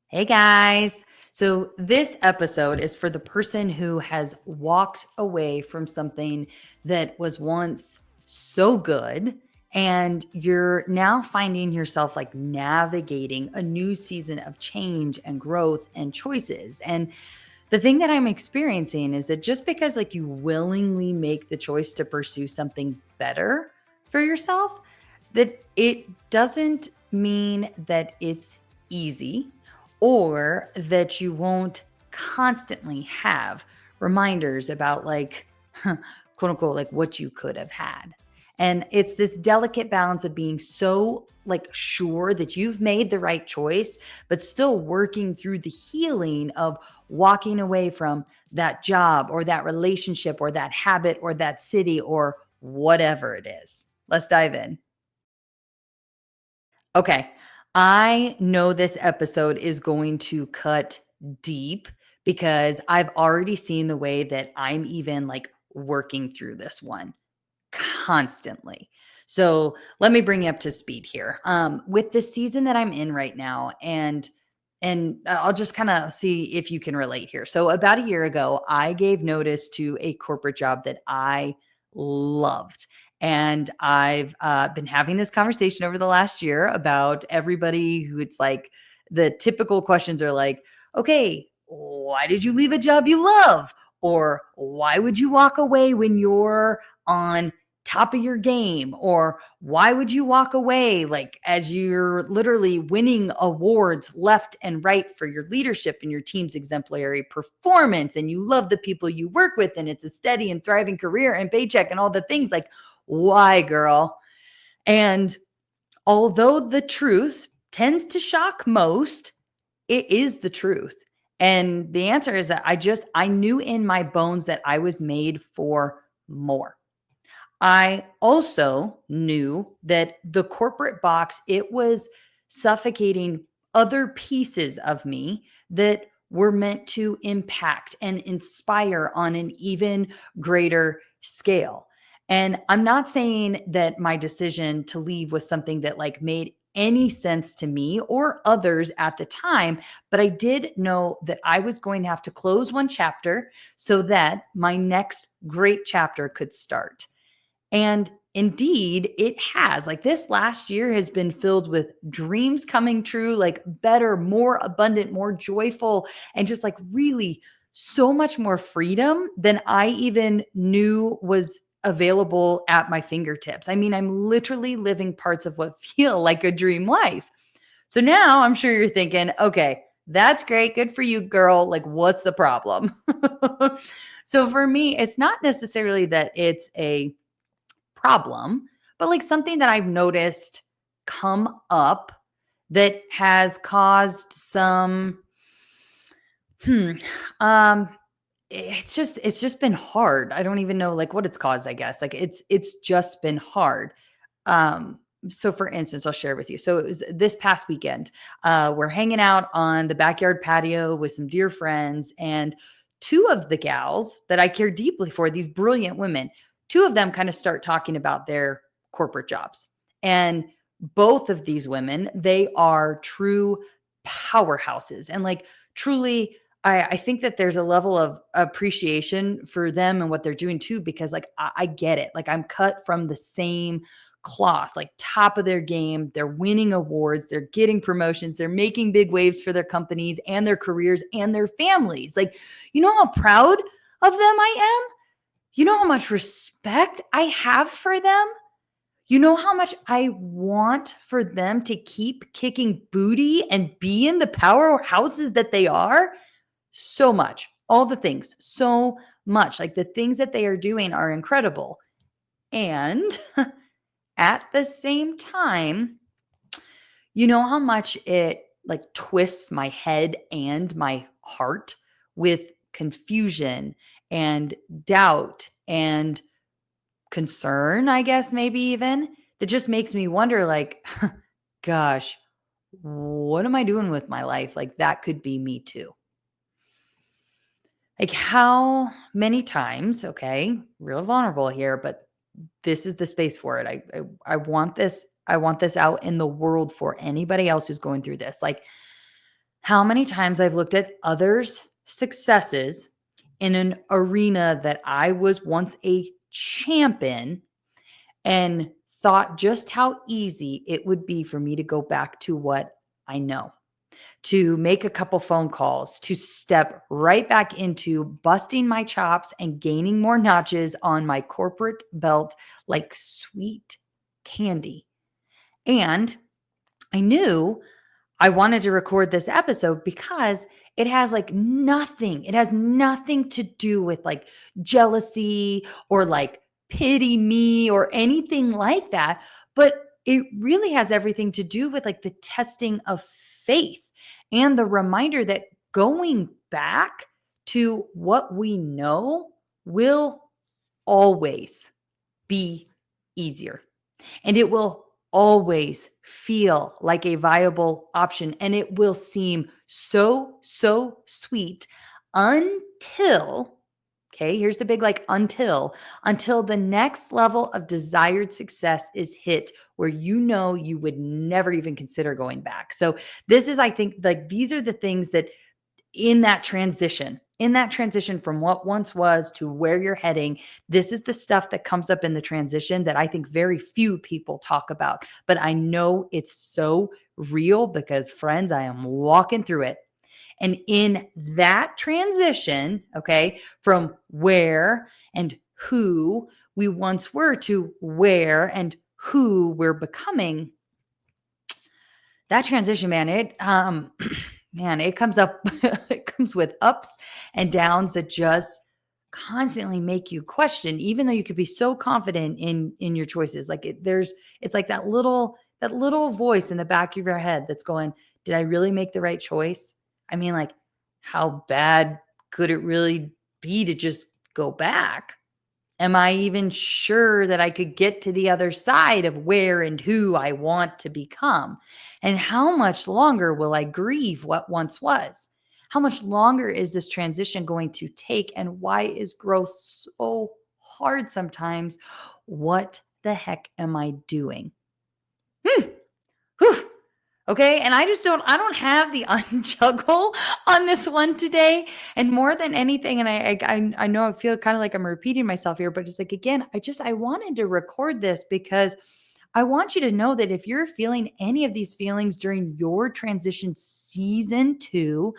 Hey guys. So, this episode is for the person who has walked away from something that was once so good, and you're now finding yourself like navigating a new season of change and growth and choices. And the thing that I'm experiencing is that just because like you willingly make the choice to pursue something better for yourself, that it doesn't mean that it's easy or that you won't constantly have reminders about like quote unquote like what you could have had. And it's this delicate balance of being so like sure that you've made the right choice, but still working through the healing of walking away from that job or that relationship or that habit or that city or whatever it is. Let's dive in. Okay. I know this episode is going to cut deep because I've already seen the way that I'm even like working through this one constantly. So let me bring you up to speed here. With the season that I'm in right now, and I'll just kind of see if you can relate here. So about a year ago, I gave notice to a corporate job that I loved. And I've been having this conversation over the last year about everybody who it's like the typical questions are like, okay, why did you leave a job you love? Or why would you walk away when you're on top of your game? Or why would you walk away like as you're literally winning awards left and right for your leadership and your team's exemplary performance, and you love the people you work with, and it's a steady and thriving career and paycheck and all the things, like why, girl? And although the truth tends to shock most, it is the truth. And the answer is that I knew in my bones that I was made for more. I also knew that the corporate box, it was suffocating other pieces of me that were meant to impact and inspire on an even greater scale. And I'm not saying that my decision to leave was something that like made any sense to me or others at the time, but I did know that I was going to have to close one chapter so that my next great chapter could start. And indeed, it has. Like this last year has been filled with dreams coming true, like better, more abundant, more joyful, and just like really so much more freedom than I even knew was available at my fingertips. I mean, I'm literally living parts of what feel like a dream life. So now I'm sure you're thinking, okay, that's great. Good for you, girl. Like, what's the problem? So for me, it's not necessarily that it's a problem, but like something that I've noticed come up that has caused some hmm um it's just been hard. I don't even know like what it's caused, I guess. Like it's just been hard. So for instance, I'll share with you. So it was this past weekend. We're hanging out on the backyard patio with some dear friends, and two of the gals that I care deeply for, these brilliant women, two of them kind of start talking about their corporate jobs. And both of these women, they are true powerhouses. And like truly, I think that there's a level of appreciation for them and what they're doing too, because like I get it. Like I'm cut from the same cloth, like top of their game. They're winning awards, they're getting promotions, they're making big waves for their companies and their careers and their families. Like, you know how proud of them I am? You know how much respect I have for them? You know how much I want for them to keep kicking booty and be in the powerhouses that they are? So much. All the things, so much. Like the things that they are doing are incredible. And at the same time, you know how much it like twists my head and my heart with confusion and doubt and concern, I guess, maybe even, that just makes me wonder like, gosh, what am I doing with my life? Like that could be me too. Like how many times, okay, real vulnerable here, but this is the space for it. I want this out in the world for anybody else who's going through this. Like How many times I've looked at others' successes in an arena that I was once a champion and thought just how easy it would be for me to go back to what I know, to make a couple phone calls, to step right back into busting my chops and gaining more notches on my corporate belt like sweet candy. And I knew I wanted to record this episode because it has nothing to do with like jealousy or like pity me or anything like that. But it really has everything to do with like the testing of faith and the reminder that going back to what we know will always be easier. And it will always feel like a viable option. And it will seem so sweet until, okay, here's the big like until the next level of desired success is hit where you know you would never even consider going back. So, this is, I think, like these are the things that in that transition from what once was to where you're heading, this is the stuff that comes up in the transition that I think very few people talk about. But I know it's so real because, friends, I am walking through it. And in that transition, okay, from where and who we once were to where and who we're becoming, that transition, man, man, it comes up, it comes with ups and downs that just constantly make you question, even though you could be so confident in your choices. Like it's like that little voice in the back of your head that's going, did I really make the right choice? I mean, like, how bad could it really be to just go back? Am I even sure that I could get to the other side of where and who I want to become? And how much longer will I grieve what once was? How much longer is this transition going to take? And why is growth so hard sometimes? What the heck am I doing? Hmm. Whew. Okay. And I don't have the unjuggle on this one today. And more than anything, and I know I feel kind of like I'm repeating myself here, but it's like, again, I wanted to record this because I want you to know that if you're feeling any of these feelings during your transition season two,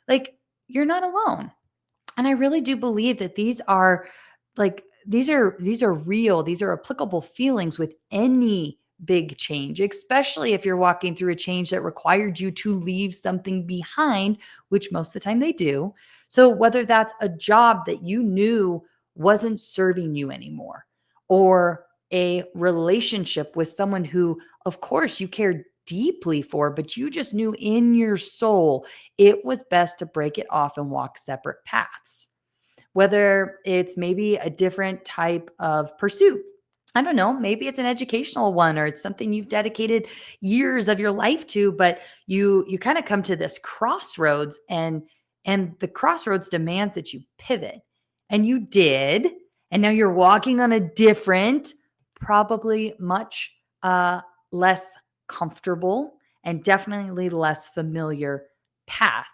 like, you're not alone. And I really do believe that these are real, these are applicable feelings with any big change, especially if you're walking through a change that required you to leave something behind, which most of the time they do. So whether that's a job that you knew wasn't serving you anymore, or a relationship with someone who, of course, you cared deeply for, but you just knew in your soul it was best to break it off and walk separate paths. Whether it's maybe a different type of pursuit. I don't know, maybe it's an educational one or it's something you've dedicated years of your life to, but you kind of come to this crossroads, and the crossroads demands that you pivot. And you did, and now you're walking on a different, probably much less comfortable and definitely less familiar path.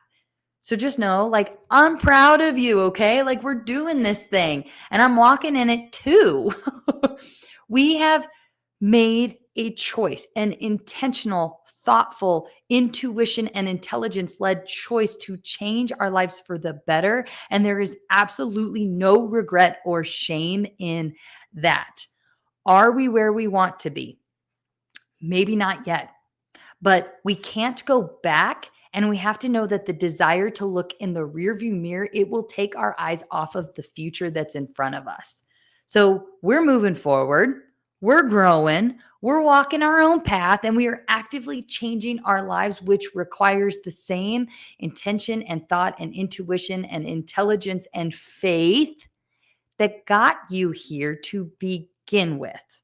So just know, like, I'm proud of you, okay? Like, we're doing this thing and I'm walking in it too. We have made a choice, an intentional, thoughtful, intuition and intelligence led choice to change our lives for the better. And there is absolutely no regret or shame in that. Are we where we want to be? Maybe not yet. But we can't go back, and we have to know that the desire to look in the rearview mirror, it will take our eyes off of the future that's in front of us. So we're moving forward, we're growing, we're walking our own path, and we are actively changing our lives, which requires the same intention and thought and intuition and intelligence and faith that got you here to begin with.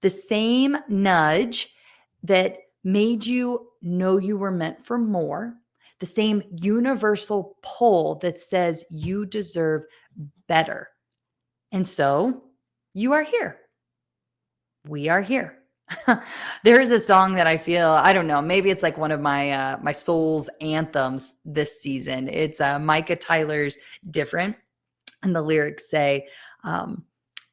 The same nudge that made you know you were meant for more, the same universal pull that says you deserve better. And so you are here. We are here. There is a song that I feel, I don't know, maybe it's like one of my soul's anthems this season. It's Micah Tyler's Different, and the lyrics say, um,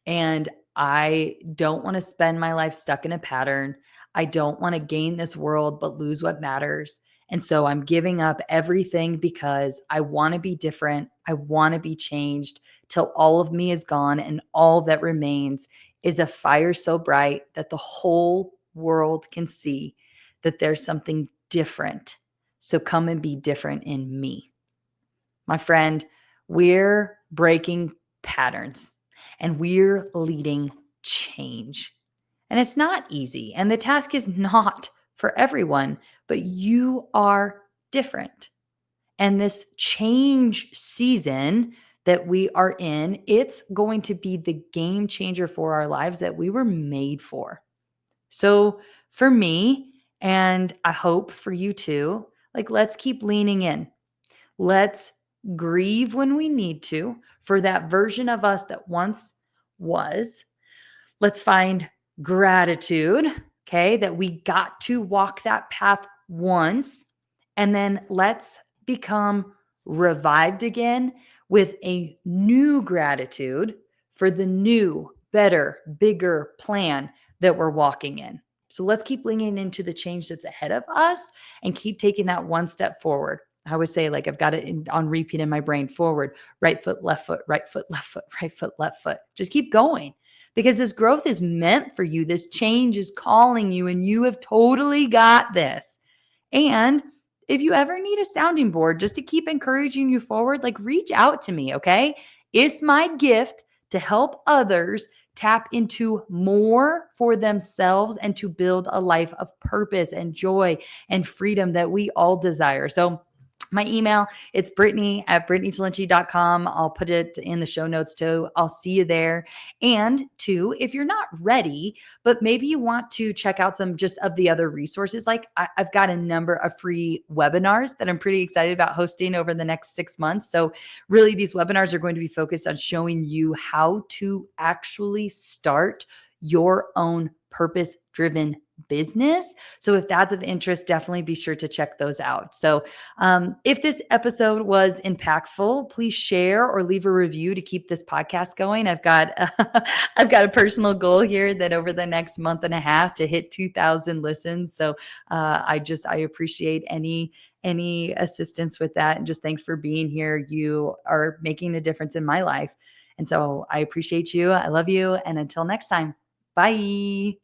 and I don't want to spend my life stuck in a pattern. I don't want to gain this world but lose what matters. And so I'm giving up everything because I want to be different. I want to be changed till all of me is gone and all that remains is a fire so bright that the whole world can see that there's something different. So come and be different in me. My friend, we're breaking patterns and we're leading change. And it's not easy. And the task is not for everyone, but you are different. And this change season that we are in, it's going to be the game changer for our lives that we were made for. So for me, and I hope for you too, like let's keep leaning in. Let's grieve when we need to for that version of us that once was. Let's find gratitude, okay, that we got to walk that path once. And then let's become revived again with a new gratitude for the new, better, bigger plan that we're walking in. So let's keep leaning into the change that's ahead of us and keep taking that one step forward. I always say, like, I've got it on repeat in my brain: forward, right foot, left foot, right foot, left foot, right foot, left foot. Just keep going because this growth is meant for you. This change is calling you, and you have totally got this. And if you ever need a sounding board just to keep encouraging you forward, like reach out to me, okay? It's my gift to help others tap into more for themselves and to build a life of purpose and joy and freedom that we all desire. So my email, it's Brittany@brittanytalinci.com. I'll put it in the show notes too. I'll see you there. And two, if you're not ready, but maybe you want to check out some just of the other resources, like I've got a number of free webinars that I'm pretty excited about hosting over the next 6 months. So really these webinars are going to be focused on showing you how to actually start your own purpose-driven business. So if that's of interest, definitely be sure to check those out. So if this episode was impactful, please share or leave a review to keep this podcast going. I've got I've got a personal goal here that over the next month and a half to hit 2,000 listens. So I appreciate any assistance with that, and just thanks for being here. You are making a difference in my life, and so I appreciate you. I love you, and until next time, bye.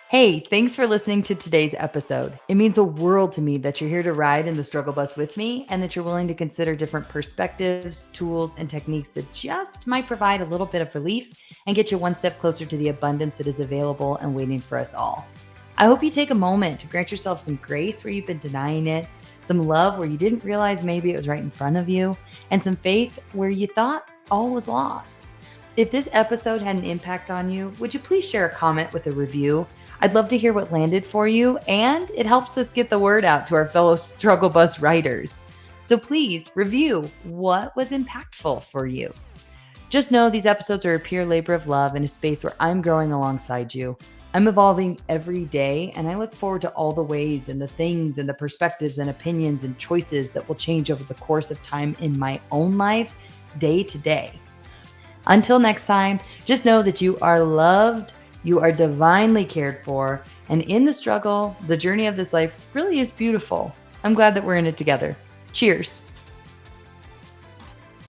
Hey, thanks for listening to today's episode. It means the world to me that you're here to ride in the struggle bus with me and that you're willing to consider different perspectives, tools, and techniques that just might provide a little bit of relief and get you one step closer to the abundance that is available and waiting for us all. I hope you take a moment to grant yourself some grace where you've been denying it, some love where you didn't realize maybe it was right in front of you, and some faith where you thought all was lost. If this episode had an impact on you, would you please share a comment with a review? I'd love to hear what landed for you, and it helps us get the word out to our fellow struggle bus riders. So please review what was impactful for you. Just know these episodes are a pure labor of love in a space where I'm growing alongside you. I'm evolving every day, and I look forward to all the ways and the things and the perspectives and opinions and choices that will change over the course of time in my own life, day to day. Until next time, just know that you are loved, you are divinely cared for, and in the struggle, the journey of this life really is beautiful. I'm glad that we're in it together. Cheers.